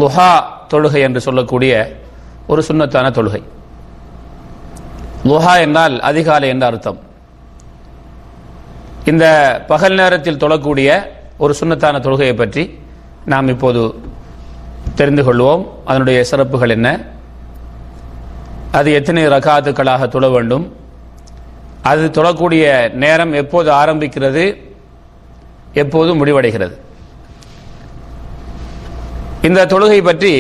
லுஹா தொழுகை என்று சொல்லக்கூடிய ஒரு சுன்னத்தான தொழுகை. லுஹா என்றால் அதிகாலை என்ற அர்த்தம். இந்த பகல் நேரத்தில் தொழக்கூடிய ஒரு சுன்னத்தான தொழுகையை பற்றி நாம் இப்போது தெரிந்து கொள்வோம். அதனுடைய சிறப்புகள் என்ன, அது எத்தனை ரகாத்துக்களாக தொழ வேண்டும், அது தொழக்கூடிய நேரம் எப்போது ஆரம்பிக்கிறது, எப்போது முடிவடைகிறது. இந்த தொழுகை பற்றி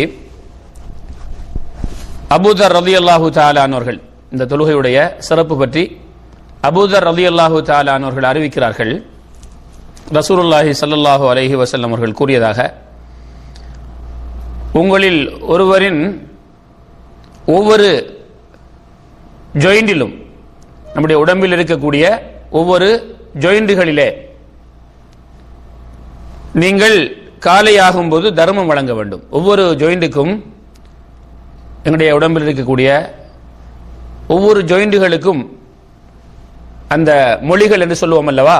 அபூதர் ரலியல்லாஹு தஆலா அன்ஹு இந்த தொழுகையுடைய சிறப்பு பற்றி அபூதர் ரலியல்லாஹு தஆலா அன்ஹு அறிவிக்கிறார்கள். ரசூலுல்லாஹி ஸல்லல்லாஹு அலைஹி வஸல்லம் அவர்கள் கூறியதாக, உங்களில் ஒருவரின் ஒவ்வொரு ஜாயிண்டிலும், நம்முடைய உடம்பில் இருக்கக்கூடிய ஒவ்வொரு ஜாயிண்டுகளிலே நீங்கள் காலையாகும் போது தர்மம் வழங்க வேண்டும். ஒவ்வொரு ஜாயிண்டுக்கும், எங்களுடைய உடம்பில் இருக்கக்கூடிய ஒவ்வொரு ஜாயிண்டுகளுக்கும் அந்த மொழிகள் என்று சொல்லுவோம் அல்லவா,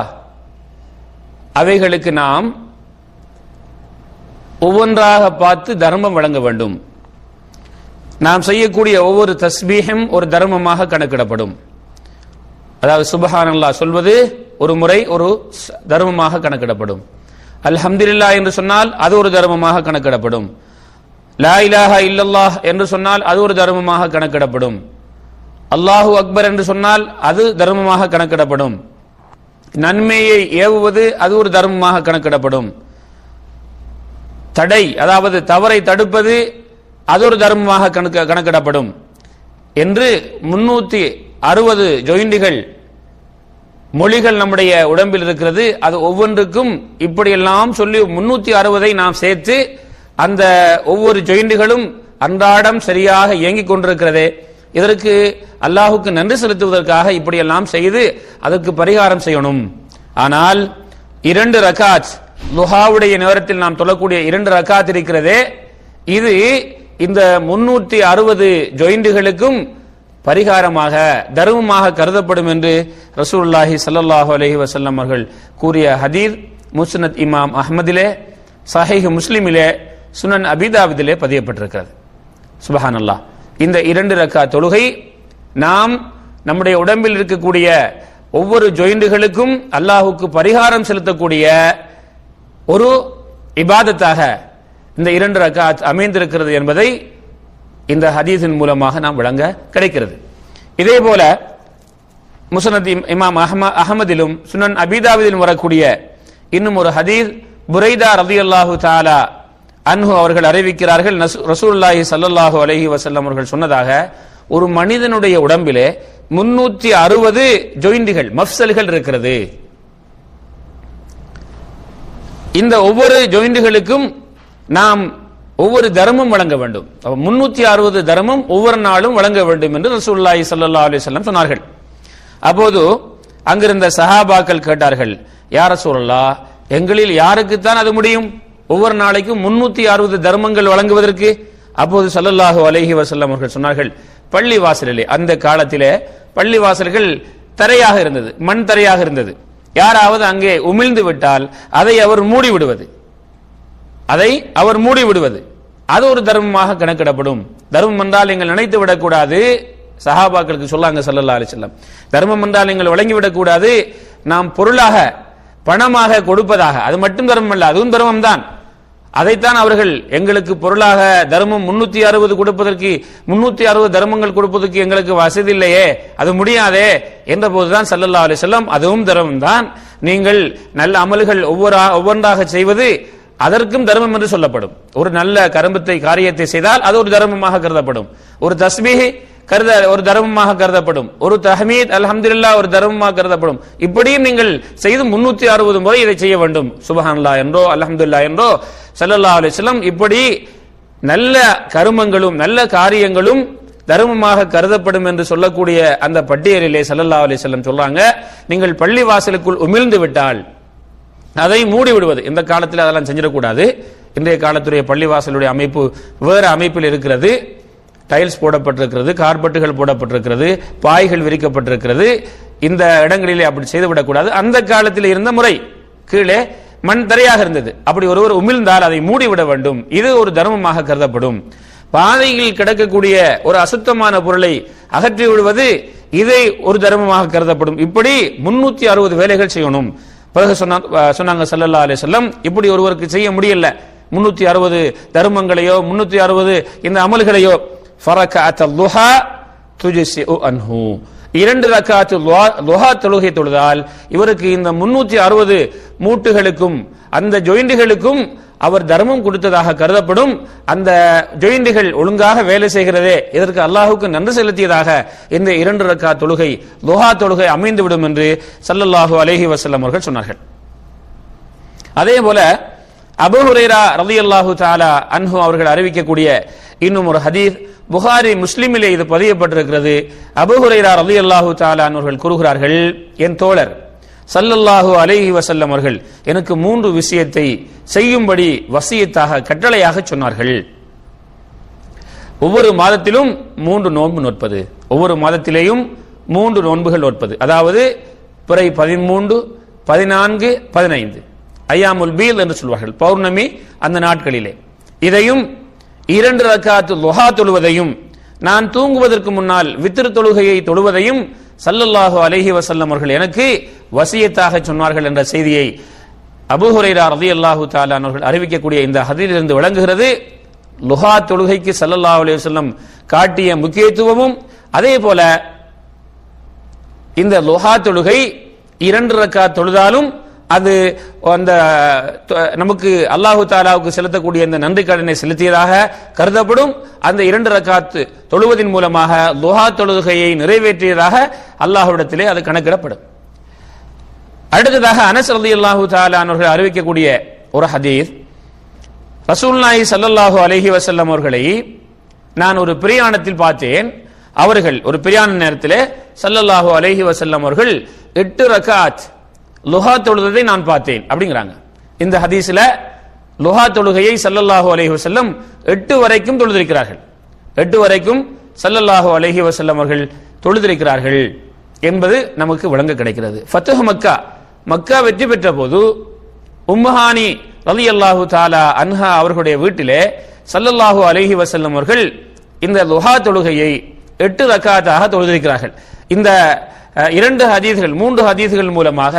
அவைகளுக்கு நாம் ஒவ்வொன்றாக பார்த்து தர்மம் வழங்க வேண்டும். நாம் செய்யக்கூடிய ஒவ்வொரு தஸ்பீஹும் ஒரு தர்மமாக கணக்கிடப்படும். அதாவது சுப்ஹானல்லாஹ் சொல்வது ஒரு முறை ஒரு தர்மமாக கணக்கிடப்படும். அல்ஹம்துலில்லாஹ் என்று சொன்னால் அது ஒரு தர்மமாக கணக்கிடப்படும். லா இலாஹா இல்லல்லாஹ் என்று சொன்னால் அது ஒரு தர்மமாக கணக்கிடப்படும். அல்லாஹு அக்பர் என்று சொன்னால் அது தர்மமாக கணக்கிடப்படும். நன்மையை ஏவுவது அது ஒரு தர்மமாக கணக்கிடப்படும். தடை, அதாவது தவறை தடுப்பது அது ஒரு தர்மமாக கணக்கிடப்படும் என்று 360 ஜாயிண்டுகள் மொழிகள் நம்முடைய உடம்பில் இருக்கிறது. அது ஒவ்வொன்றுக்கும் இப்படியெல்லாம் சொல்லி 360ஐ நாம் சேர்த்து அந்த ஒவ்வொரு ஜாயிண்டுகளும் அன்றாடம் சரியாக இயங்கிக் கொண்டிருக்கிறதே, இதற்கு அல்லாஹுக்கு நன்றி செலுத்துவதற்காக இப்படியெல்லாம் செய்து அதற்கு பரிகாரம் செய்யணும். ஆனால் 2 ரகாத் லுஹாவுடைய நேரத்தில் நாம் தொழக்கூடிய 2 ரகாத் இருக்கிறதே, இது இந்த 360 ஜாயிண்டுகளுக்கும் பரிகாரமாக தர்மமாக கருதப்படும் என்று ரசூலுல்லாஹி ஸல்லல்லாஹு அலைஹி வஸல்லம் அவர்கள் கூறிய ஹதீஸ் முஸ்னத் இமாம் அஹ்மதிலே, சஹீஹ் முஸ்லிமிலே, சுனன் அபீதாவிதிலே பதியப்பட்டிருக்கிறது. சுப்ஹானல்லாஹ். இந்த 2 ரக்காத் தொழுகை நாம் நம்முடைய உடம்பில் இருக்கக்கூடிய ஒவ்வொரு ஜாயிண்டுகளுக்கும் அல்லாஹுக்கு பரிகாரம் செலுத்தக்கூடிய ஒரு இபாதத்தாக இந்த 2 ரக்காத் அமைந்திருக்கிறது என்பதை இந்த ஹதீஸின் மூலமாக நாம் விளங்க கிடைக்கிறது. இதே போல முஸ்னத் இமாம் அஹ்மதிலும் சுனன் அபீதாவிலும் வரக்கூடிய இன்னும் ஒரு ஹதீஸ், புரைதா ரலியல்லாஹு தஆலா அன்ஹு அவர்கள் அறிவிக்கிறார்கள், ரசூலுல்லாஹி ஸல்லல்லாஹு அலைஹி வஸல்லம் அவர்கள் சொன்னதாக, ஒரு மனிதனுடைய உடம்பிலே 360 ஜாயிண்டுகள் மஃப்ஸல்கள் இருக்கிறது. இந்த ஒவ்வொரு ஜாயிண்டுகளுக்கும் நாம் ஒவ்வொரு தர்மம் வழங்க வேண்டும். 360 தர்மம் ஒவ்வொரு நாளும் வழங்க வேண்டும் என்று ரசூலுல்லாஹி ஸல்லல்லாஹு அலைஹி வஸல்லம் சொன்னார்கள். அப்போது அங்கிருந்த சஹாபாக்கள் கேட்டார்கள், யா ரசூலல்லாஹ், எங்களில் யாருக்குத்தான் அது முடியும் ஒவ்வொரு நாளைக்கும் 360 தர்மங்கள் வழங்குவதற்கு? அப்போது ஸல்லல்லாஹு அலைஹி வஸல்லம் அவர்கள் சொன்னார்கள், பள்ளி வாசலிலே, அந்த காலத்திலே பள்ளி வாசல்கள் தரையாக இருந்தது, மண் தரையாக இருந்தது. யாராவது அங்கே உமிழ்ந்து விட்டால் அதை அவர் மூடி விடுவது, அது ஒரு தர்மமாக கணக்கிடப்படும். தர்மம் என்றால் நீங்கள் நினைத்து விடக்கூடாது, சஹாபாக்களுக்கு சொல்லாங்க ஸல்லல்லாஹு அலைஹி வஸல்லம், தர்மம் என்றால் நீங்கள் வழங்கிவிடக் கூடாது, நாம் பொருளாக பணமாக கொடுப்பதாக, அது மட்டும் தர்மம் அல்ல, அதுவும் தர்மம் தான். அதைத்தான் அவர்கள் எங்களுக்கு பொருளாக தர்மம் 360 கொடுப்பதற்கு, 360 தர்மங்கள் கொடுப்பதற்கு எங்களுக்கு வசதி இல்லையே, அது முடியாதே என்ற போதுதான் ஸல்லல்லாஹு அலைஹி வஸல்லம், அதுவும் தர்மம் தான், நீங்கள் நல்ல அமல்கள் ஒவ்வொன்றாக செய்வது அதற்கும் தர்மம் என்று சொல்லப்படும். ஒரு நல்ல காரியத்தை செய்தால் அது ஒரு தர்மமாக கருதப்படும். ஒரு தஸ்பீஹ் ஒரு தர்மமாக கருதப்படும். ஒரு தஹ்மீத் அல்ஹம்துலில்லாஹ் ஒரு தர்மமாக கருதப்படும். இப்படியும் நீங்கள் செய்து 360 முறை இதை செய்ய வேண்டும். சுப்ஹானல்லாஹ் என்றோ அல்ஹம்துலில்லாஹ் என்றோ ஸல்லல்லாஹு அலைஹி வஸல்லம் இப்படி நல்ல கருமங்களும் நல்ல காரியங்களும் தர்மமாக கருதப்படும் என்று சொல்லக்கூடிய அந்த பட்டியலிலே ஸல்லல்லாஹு அலைஹி வஸல்லம் சொல்றாங்க, நீங்கள் பள்ளி வாசலுக்குள் உமிழ்ந்து விட்டால் அதை மூடி விடுவது. இந்த காலத்தில் அதெல்லாம் செஞ்சிடக்கூடாது. இன்றைய காலத்துடைய பள்ளிவாசலுடைய அமைப்பு வேறு அமைப்பில் இருக்கிறது. டைல்ஸ் போடப்பட்டிருக்கிறது, கார்பெட்டுகள் போடப்பட்டிருக்கிறது, பாய்கள் விரிக்கப்பட்டிருக்கிறது. இந்த இடங்களிலே அப்படி செய்துவிடக்கூடாது. அந்த காலத்தில் இருந்த முறை, கீழே மண் தரையாக இருந்தது. அப்படி ஒருவர் உமிழ்ந்தால் அதை மூடிவிட வேண்டும். இது ஒரு தர்மமாக கருதப்படும். பாதையில் கிடக்கக்கூடிய ஒரு அசுத்தமான பொருளை அகற்றி விடுவது இதை ஒரு தர்மமாக கருதப்படும். இப்படி 360 வேலைகள் செய்யணும். பிறகு சொன்னாங்க ஸல்லல்லாஹு அலைஹி வஸல்லம், இப்படி ஒருவருக்கு செய்ய முடியல 360 தர்மங்களையோ 360 இந்த அமல்களையோ, ஃபரகஅத் லுஹா துஜ்ஸிஉ அன்ஹு, 2 ரக்காத் லுஹா தொழுகை தொழுதால் இவருக்கு இந்த 360 மூட்டுகளுக்கும் அந்த ஜாயிண்டுகளுக்கும் அவர் தர்மம் கொடுத்ததாக கருதப்படும். அந்த ஜாயிண்டுகள் ஒழுங்காக வேலை செய்கிறதே, இதற்கு அல்லாஹ்வுக்கு நன்றி செலுத்தியதாக இந்த 2 ரக்காத் தொழுகை லுஹா தொழுகை அமைந்துவிடும் என்று ஸல்லல்லாஹு அலைஹி வஸல்லம் அவர்கள் சொன்னார்கள். அதே போல அபூ ஹுரைரா ரலியல்லாஹு தஆலா அன்ஹு அவர்கள் அறிவிக்கக்கூடிய இன்னும் ஒரு ஹதீஸ், புகாரி முஸ்லிமிலே இது பதியப்பட்டிருக்கிறது. அபூ ஹுரைரா ரலியல்லாஹு தஆலா அவர்கள் கூறுகிறார்கள், என் தோழர் ஸல்லல்லாஹு அலைஹி வஸல்லம் அவர்கள் எனக்கு 3 விஷயத்தை செய்யும்படி வசியத்தாக கட்டளையாக சொன்னார்கள். ஒவ்வொரு மாதத்திலும் 3 நோன்பு நோற்பது, ஒவ்வொரு மாதத்திலேயும் 3 நோன்புகள் நோற்பது, அதாவது பிறை 13, 14, 15 ஐயாமுல் பீல் என்று சொல்வார்கள், பௌர்ணமி அந்த நாட்களிலே. இதையும் 2 ரக்காத் லுஹா தொழுவதையும், நான் தூங்குவதற்கு முன்னால் வித்ர் தொழுகையை தொழுவதையும் ஸல்லல்லாஹு அலைஹி வஸல்லம் அவர்கள் எனக்கு வசியத்தாக சொன்னார்கள் என்ற செய்தியை அபூ ஹுரைரா ரலியல்லாஹு தஆலா அவர்கள் அறிவிக்கக்கூடிய இந்த ஹதீஸிலிருந்து விளங்குகிறது. லுஹா தொழுகைக்கு ஸல்லல்லாஹு அலைஹி வஸல்லம் காட்டிய முக்கியத்துவமும், அதே போல இந்த லுஹா தொழுகை 2 ரக்காத் தொழுதாலும் அது அந்த நமக்கு அல்லாஹு தஆலாவுக்கு செலுத்தக்கூடிய இந்த நன்றி கடனை செலுத்தியதாக கருதப்படும். அந்த 2 ரக்காத் தொழுவதின் மூலமாக லுஹா தொழுகையை நிறைவேற்றியதாக அல்லாஹ்விடத்திலே அது கணக்கிடப்படும். அடுத்ததாக அனஸ் ரலியல்லாஹு தஆலா அவர்கள் அறிவிக்கக்கூடிய ஒரு ஹதீஸ், ரசூலுல்லாஹி ஸல்லல்லாஹு அலைஹி வஸல்லம் அவர்களை நான் ஒரு பிரயாணத்தில் பார்த்தேன். அவர்கள் ஒரு பிரயாண நேரத்திலே ஸல்லல்லாஹு அலைஹி வஸல்லம் அவர்கள் 8 ரக்காத் லுஹா தொழுவதை நான் பார்த்தேன் அப்படிங்கிறாங்க. இந்த ஹதீஸ்ல லுஹா தொழுகையை ஸல்லல்லாஹு அலைஹி வஸல்லம் 8 வரைக்கும் தொழுதிருக்கிறார்கள். 8 வரைக்கும் ஸல்லல்லாஹு அலைஹி வஸல்லம் அவர்கள் தொழுதிருக்கிறார்கள் என்பது நமக்கு விளங்க கிடைக்கிறது. ஃபத்ஹ் மக்கா, மக்கா வெற்றி பெற்ற போது உம்மஹானி ரலியல்லாஹு தஆலா அன்ஹா அவர்களுடைய வீட்டிலே ஸல்லல்லாஹு அலைஹி வஸல்லம் அவர்கள் இந்த லுஹா தொழுகையை 8 ரக்காத்தாக தொழுதிருக்கிறார்கள். இந்த 2 ஹதீஸ்கள் 3 ஹதீஸ்கள் மூலமாக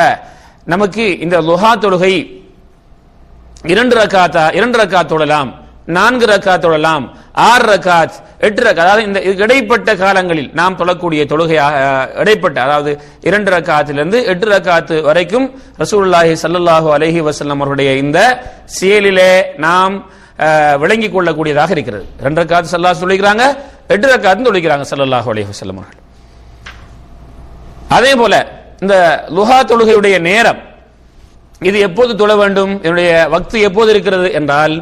நமக்கு இந்த லுஹா தொழுகை 2 ரக்காத் தொழலாம், 4 ரக்காத் தொழலாம், 6 ரக்காத், 8 ரக்காத், அதாவது இந்த இடைப்பட்ட காலங்களில் நாம் தொழக்கூடிய தொழுகையாக இடைப்பட்ட, அதாவது 2 ரக்காத்திலிருந்து 8 ரக்காத் வரைக்கும் ரசூலுல்லாஹி ஸல்லல்லாஹு அலைஹி வஸல்லம் அவருடைய இந்த செயலிலே நாம் விளங்கிக் கொள்ளக்கூடியதாக இருக்கிறது. 2 ரக்காத் ஸல்லல்லாஹு சொல்லிக்கிறாங்க, 8 ரக்காத் சொல்லிக்கிறாங்க ஸல்லல்லாஹு அலைஹி வஸல்லம் அவர்கள். அதே போல இந்த லுஹா தொழுகையுடைய நேரம், இது எப்போது தொழ வேண்டும், என்னுடைய வக்து எப்போது இருக்கிறது என்றால்,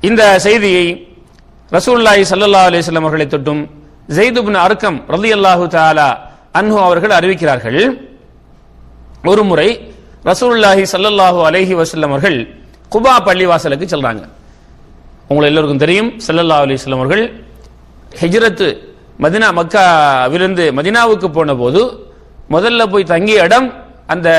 இந்த செய்தியை ரசூலுல்லாஹி ஸல்லல்லாஹு அலைஹி வஸல்லம் அவர்களை தொட்டும் ஸைத் இப்னு அர்கம் ரலியல்லாஹு தஆலா அன்ஹு அவர்கள் அறிவிக்கிறார்கள். ஒரு முறை ரசூலுல்லாஹி ஸல்லல்லாஹு அலைஹி வஸல்லம் அவர்கள் குபா பள்ளிவாசலுக்கு செல்றாங்க. உங்களுக்கு எல்லோருக்கும் தெரியும், ஸல்லல்லாஹு அலைஹி வஸல்லம் அவர்கள் ஹிஜ்ரத் மதினா மக்காவிலிருந்து மதினாவுக்கு போன போது முதல்ல போய் தங்கிய இடம் அந்த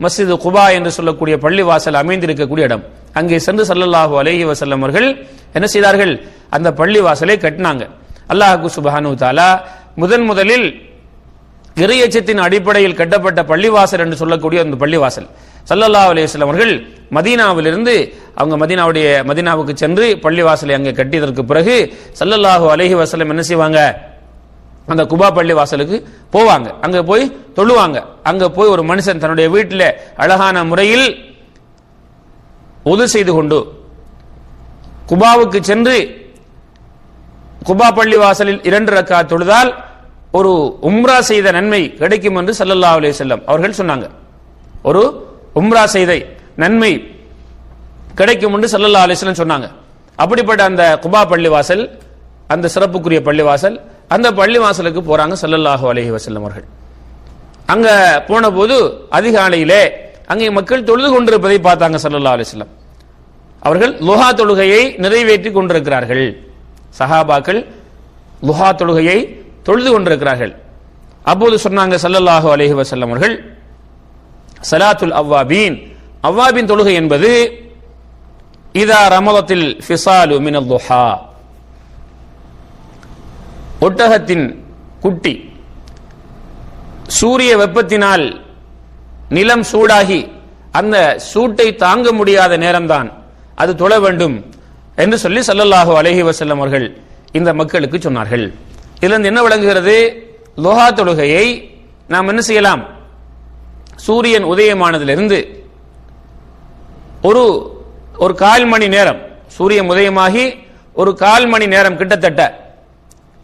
மஸ்ஜிது குபா என்று சொல்லக்கூடிய பள்ளிவாசல் அமைந்திருக்கக்கூடிய இடம். அங்கே சென்று ஸல்லல்லாஹு அலைஹி வஸல்லம் அவர்கள் என்ன செய்தார்கள், அந்த பள்ளிவாசலை கட்டினாங்க. அல்லாஹ் சுப்ஹானஹு தஆலா முதலில் இறையச்சத்தின் அடிப்படையில் கட்டப்பட்ட பள்ளிவாசல் என்று சொல்லக்கூடிய அந்த பள்ளிவாசல் ஸல்லல்லாஹு அலைஹி வஸல்லம் அவர்கள் மதீனாவிலிருந்து அவங்க மதீனாவுக்கு சென்று பள்ளிவாசலை அங்கே கட்டியதற்கு பிறகு ஸல்லல்லாஹு அலைஹி வஸல்லம் என்ன செய்வாங்க, அந்த குபா பள்ளி வாசலுக்கு போவாங்க, அங்க போய் தொழுவாங்க. அங்க போய் ஒரு மனுஷன் தன்னுடைய வீட்டில் அழகான முறையில் உது செய்து கொண்டு குபாவுக்கு சென்று குபா பள்ளி வாசலில் 2 ரக்காத் தொழுதால் ஒரு உம்ரா செய்த நன்மை கிடைக்கும் என்று ஸல்லல்லாஹு அலைஹி வஸல்லம் அவர்கள் சொன்னாங்க. ஒரு உம்ரா செய்த நன்மை கிடைக்கும் என்று ஸல்லல்லாஹு அலைஹி வஸல்லம் சொன்னாங்க. அப்படிப்பட்ட அந்த குபா பள்ளிவாசல், அந்த சிறப்புக்குரிய பள்ளிவாசல், அந்த பள்ளிவாசலுக்கு போறாங்க ஸல்லல்லாஹு அலைஹி வஸல்லம் அவர்கள். அங்க போன போது அதிகாலையிலே அங்கே மக்கள் தொழுது கொண்டிருப்பதை பார்த்தாங்க ஸல்லல்லாஹு அலைஹி வஸல்லம். அவர்கள் லுஹா தொழுகையை நிறைவேற்றி கொண்டிருக்கிறார்கள். சஹாபாக்கள் லுஹா தொழுகையை தொழுது கொண்டிருக்கிறார்கள். அப்போது சொன்னாங்க ஸல்லல்லாஹு அலைஹி வஸல்லம் அவர்கள், ஸலாத்துல் அவ்வாபீன் அவ்வாபின் தொழுகை என்பது இதா ரமலத்தில் ஃபிசாலு மினல் துஹா, ஒட்டகத்தின் குட்டி சூரிய வெப்பத்தினால் நிலம் சூடாகி அந்த சூட்டை தாங்க முடியாத நேரம்தான் அது தொழ வேண்டும் என்று சொல்லி ஸல்லல்லாஹு அலைஹி வஸல்லம் அவர்கள் இந்த மக்களுக்கு சொன்னார்கள். இதிலிருந்து என்ன விளங்குகிறது? லுஹா தொழுகையை நாம் என்ன செய்யலாம்? சூரியன் உதயமானதிலிருந்து ஒரு கால் மணி நேரம், சூரியன் உதயமாகி ஒரு கால் மணி நேரம், கிட்டத்தட்ட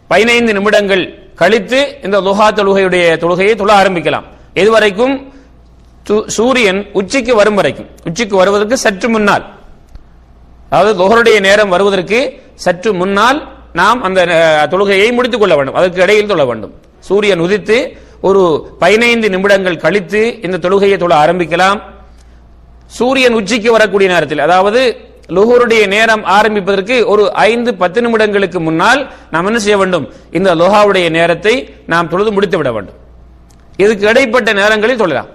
15 நிமிடங்கள் கழித்து இந்த லுஹா தொழுகையை தொழ ஆரம்பிக்கலாம். எதுவரைக்கும்? சூரியன் உச்சிக்கு வரும் வரைக்கும். உச்சிக்கு வருவதற்கு சற்று முன்னால், அதாவது லுஹருடைய நேரம் வருவதற்கு சற்று முன்னால் நாம் அந்த தொழுகையை முடித்துக் கொள்ள வேண்டும். அதற்கு இடையில் தொழ வேண்டும். சூரியன் உதித்து ஒரு 15 நிமிடங்கள் கழித்து இந்த தொழுகையை தொழ ஆரம்பிக்கலாம். சூரியன் உச்சிக்கு வரக்கூடிய நேரத்தில், அதாவது லுஹருடைய நேரம் ஆரம்பிப்பதற்கு ஒரு 5-10 நிமிடங்களுக்கு முன்னால் நாம் என்ன செய்ய வேண்டும்? இந்த லுஹாவுடைய நேரத்தை நாம் தொழுது முடித்து விட வேண்டும். இதுக்கு இடைப்பட்ட நேரங்களில் தொழலாம்.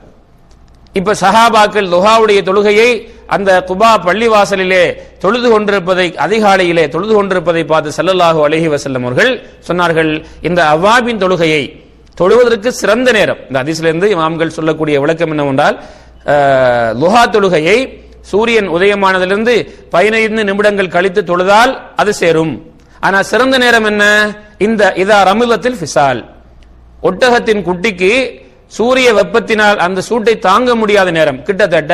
இப்ப சஹாபாக்கள் லுஹாவுடைய தொழுகையை அந்த குபா பள்ளிவாசலிலே தொழுது கொண்டிருப்பதை, அதிகாலையிலே தொழுது கொண்டிருப்பதை பார்த்து ஸல்லல்லாஹு அலைஹி வஸல்லம் அவர்கள் சொன்னார்கள், இந்த அவ்வாபின் தொழுகையை தொழுவதற்கு சிறந்த நேரம். இந்த ஹதீஸிலிருந்து இமாம்கள் சொல்லக்கூடிய விளக்கம் என்னவென்றால், லுஹா தொழுகையை சூரியன் உதயமானதிலிருந்து 15 நிமிடங்கள் கழித்து தொழுதால் அது சேரும். ஆனா சிறந்த நேரம் என்ன? இந்த இதா ரமிலத்தில் ஃபிசால், ஒட்டகத்தின் குட்டிக்கு சூரிய வெப்பத்தினால் அந்த சூட்டை தாங்க முடியாத நேரம், கிட்டத்தட்ட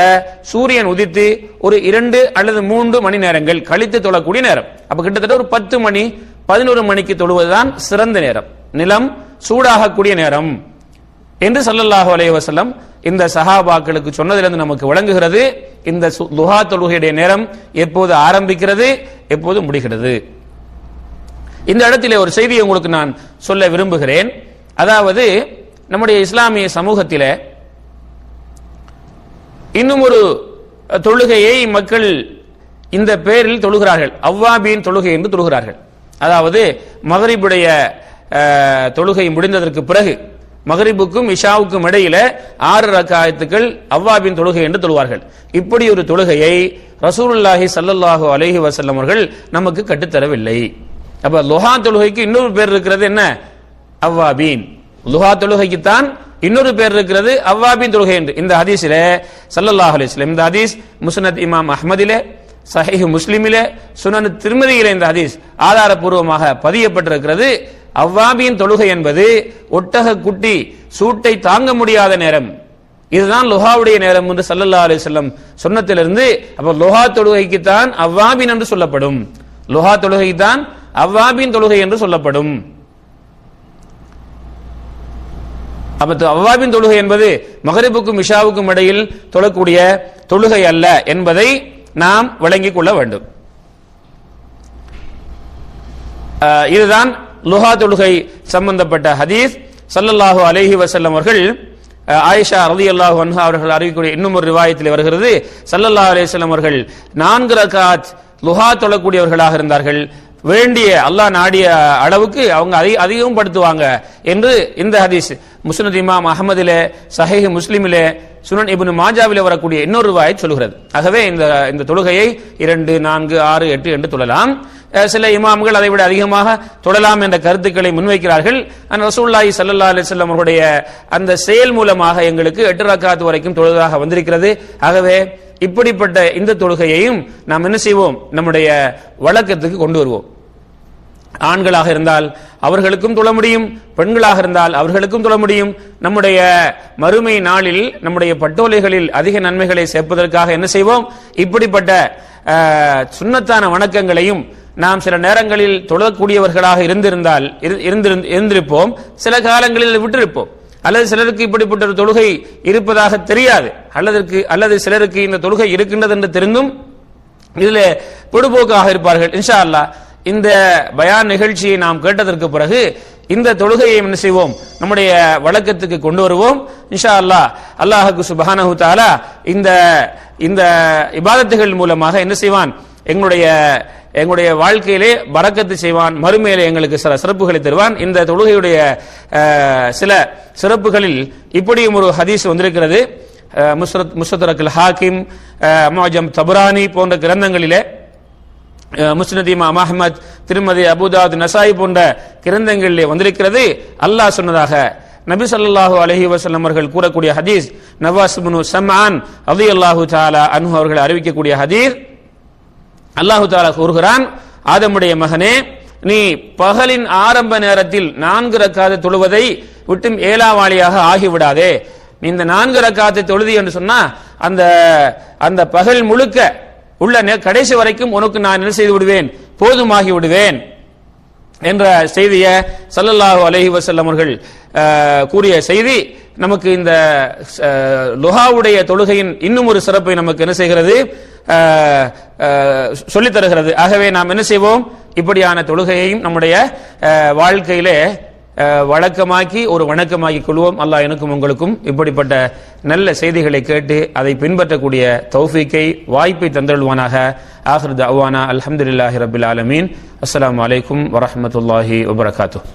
சூரியன் உதித்து ஒரு 2 அல்லது 3 மணி நேரங்கள் கழித்து தொழக்கூடிய நேரம். அப்ப கிட்டத்தட்ட ஒரு 10 மணி 11 மணிக்கு தொழுவதுதான் சிறந்த நேரம், நிலம் சூடாகக்கூடிய நேரம் என்று ஸல்லல்லாஹு அலைஹி வஸல்லம் இந்த சஹாபாக்களுக்கு சொன்னதிலிருந்து நமக்கு விளங்குகிறது இந்த லுஹா தொழுகையுடைய நேரம் எப்போது ஆரம்பிக்கிறது, எப்போது முடிகிறது. இந்த இடத்திலே ஒரு செய்தியை உங்களுக்கு நான் சொல்ல விரும்புகிறேன். அதாவது நம்முடைய இஸ்லாமிய சமூகத்திலே இன்னும் ஒரு தொழுகையை மக்கள் இந்த பெயரில் தொழுகிறார்கள், அவ்வாபின் தொழுகை என்று தொழுகிறார்கள். அதாவது மகரிபுடைய தொழுகை முடிந்ததற்கு பிறகு, மகரிபுக்கும் இஷாவுக்கும் இடையில 6 ரக்காயத்துக்கள் அவ்வாபின் தொழுகை என்று தொழுவார்கள். இப்படி ஒரு தொழுகையை ரசூலுல்லாஹி ஸல்லல்லாஹு அலைஹி வஸல்லம் அவர்கள் நமக்கு கற்றுத்தரவில்லை. அப்ப லுஹா தொழுகைக்கு இன்னொரு பேர் இருக்கிறது, என்ன? அவ்வாபீன். லுஹா தொழுகைக்கு தான் இன்னொரு பேர் இருக்கிறது, அவ்வாபின் தொழுகை என்று. இந்த ஹதீஸிலே ஸல்லல்லாஹு அலைஹி வஸல்லம், இந்த ஹதீஸ் முஸ்னத் இமாம் அஹ்மதிலே, சஹீஹ் முஸ்லிமிலே, சுனன் திர்மிதியிலே இந்த ஹதீஸ் ஆதாரபூர்வமாக பதியப்பட்டிருக்கிறது. அவ்வாபின் தொழுகை என்பது ஒட்டக குட்டி சூட்டை தாங்க முடியாத நேரம், இதுதான் லுஹாவுடைய நேரம் என்று ஸல்லல்லாஹு அலைஹி வஸல்லம் சொன்னதிலிருந்து, அப்ப லுஹா தொழுகைக்கு தான் அவ்வாபின் என்று சொல்லப்படும். லுஹா தொழுகைக்கு தான் அவ்வாபின் தொழுகை என்று சொல்லப்படும். அப்ப அவ்வாபின் தொழுகை என்பது மகரிபுக்கும் இஷாவுக்கும் இடையில் தொழக்கூடிய தொழுகை அல்ல என்பதை நாம் விளங்கிக் கொள்ள வேண்டும். இதுதான் லுஹா தொழுகை சம்பந்தப்பட்ட ஹதீஸ். ஸல்லல்லாஹு அலைஹி வஸல்லம் அவர்கள் ஆயிஷா ரலியல்லாஹு அன்ஹா அவர்கள் அறிவிக்கக்கூடிய இன்னும் ஒரு ரிவாயத்தில் வருகிறது, ஸல்லல்லாஹு அலைஹி வஸல்லம் அவர்கள் 4 ரக்காத் லுஹா தொழக்கூடியவர்களாக இருந்தார்கள். வேண்டிய அல்லாஹ் நாடிய அளவுக்கு அவங்க அதிகம் படுத்துவாங்க என்று இந்த ஹதீஸ் முஸ்னத் இமாம் அஹ்மதிலே, சஹீஹ் முஸ்லிமிலே, சுனன் இப்னு மாஜாவிலே வரக்கூடிய இன்னொரு ரிவாயத் சொல்கிறது. ஆகவே இந்த தொழுகையை 2, 4, 6, 8 என்று தொழலாம். சில இமாம்கள் அதை விட அதிகமாக தொழலாம் என்ற கருத்துக்களை முன்வைக்கிறார்கள். ரசூலுல்லாஹி ஸல்லல்லாஹு அலைஹி வஸல்லம் அவருடைய அந்த செயல் மூலமாக எங்களுக்கு 8 ரக்காத் வரைக்கும் தொழுதாக வந்திருக்கிறது. ஆகவே இப்படிப்பட்ட இந்த தொழுகையையும் நாம் என்ன செய்வோம்? நம்முடைய வழக்கத்துக்கு கொண்டு வருவோம். ஆண்களாக இருந்தால் அவர்களுக்கும் தொழ முடியும், பெண்களாக இருந்தால் அவர்களுக்கும் தொழ முடியும். நம்முடைய மறுமை நாளில் நம்முடைய பட்டோலைகளில் அதிக நன்மைகளை சேர்ப்பதற்காக என்ன செய்வோம்? இப்படிப்பட்ட சுன்னத்தான வணக்கங்களையும் நாம் சில நேரங்களில் தொழக்கூடியவர்களாக இருந்திருப்போம், சில காலங்களில் விட்டிருப்போம். அல்லது சிலருக்கு இப்படிப்பட்ட ஒரு தொழுகை இருப்பதாக தெரியாது, அல்லது சிலருக்கு இந்த தொழுகை இருக்கின்றது என்று தெரிந்தும் இதில் பொடுபோக்காக இருப்பார்கள். இன்ஷா அல்லாஹ் இந்த பயான் நிகழ்ச்சியை நாம் கேட்டதற்கு பிறகு இந்த தொழுகையை என்ன செய்வோம்? நம்முடைய வழக்கத்துக்கு கொண்டு வருவோம். இன்ஷா அல்லாஹ் அல்லாஹ்வுக்கு சுப்ஹானஹு தஆலா இந்த இபாதத்துகள் மூலமாக என்ன செய்வான்? எங்களுடைய வாழ்க்கையிலே பரக்கத்து செய்வான், மறுமையிலே எங்களுக்கு சில சிறப்புகளை தருவான். இந்த தொழுகையுடைய சில சிறப்புகளில் இப்படியும் ஒரு ஹதீஸ் வந்திருக்கிறது. முஸ்தரக்குல் ஹாக்கிம், முஅஜம் தபரானி போன்ற கிரந்தங்களிலே, முஸ்னத் இமாம் அஹ்மத், திருமதி அபூதாவுத், நசாயி போன்ற கிரந்தங்களிலே வந்திருக்கிறது. அல்லாஹ் சொன்னதாக நபி ஸல்லல்லாஹு அலைஹி வஸல்லம் அவர்கள் கூறக்கூடிய ஹதீஸ், நவாஸ் இப்னு சம்ஆன் ரலியல்லாஹு தஆலா அன்ஹு அவர்கள் அறிவிக்கக்கூடிய ஹதீஸ், அல்லாஹு தஆலா கூறுகிறான், ஆதமுடைய மகனே, நீ பகலின் ஆரம்ப நேரத்தில் 4 ரக்காத் தொழுவதை விட்டும் ஏலாவாளியாக ஆகிவிடாதே. நீ இந்த 4 ரக்காத்தை தொழுதி என்று சொன்னா அந்த பகல் முழுக்க உள்ள கடைசி வரைக்கும் உனக்கு நான் என்ன செய்து விடுவேன், போதுமாகி விடுவேன் என்ற செய்தியை ஸல்லல்லாஹு அலைஹி வஸல்லம் அவர்கள் கூறிய செய்தி நமக்கு இந்த லுஹாவுடைய தொழுகையின் இன்னும் ஒரு சிறப்பை நமக்கு என்ன செய்கிறது, சொல்லித் தருகிறது. ஆகவே நாம் என்ன செய்வோம், இப்படியான தொழுகையையும் நம்முடைய வாழ்க்கையிலே வழக்கமாக்கி ஒரு வணக்கமாக்கி கொள்வோம். அல்லாஹ் எனக்கும் உங்களுக்கும் இப்படிப்பட்ட நல்ல செய்திகளை கேட்டு அதை பின்பற்றக்கூடிய தௌஃபீக்கை, வாய்ப்பை தந்தருள்வானாக. ஆகிரு தஅவானா அல்ஹம்துலில்லாஹி ரப்பில் ஆலமீன். அஸ்ஸலாமு அலைக்கும் வரஹ்மத்துல்லாஹி வபரகாத்துஹு.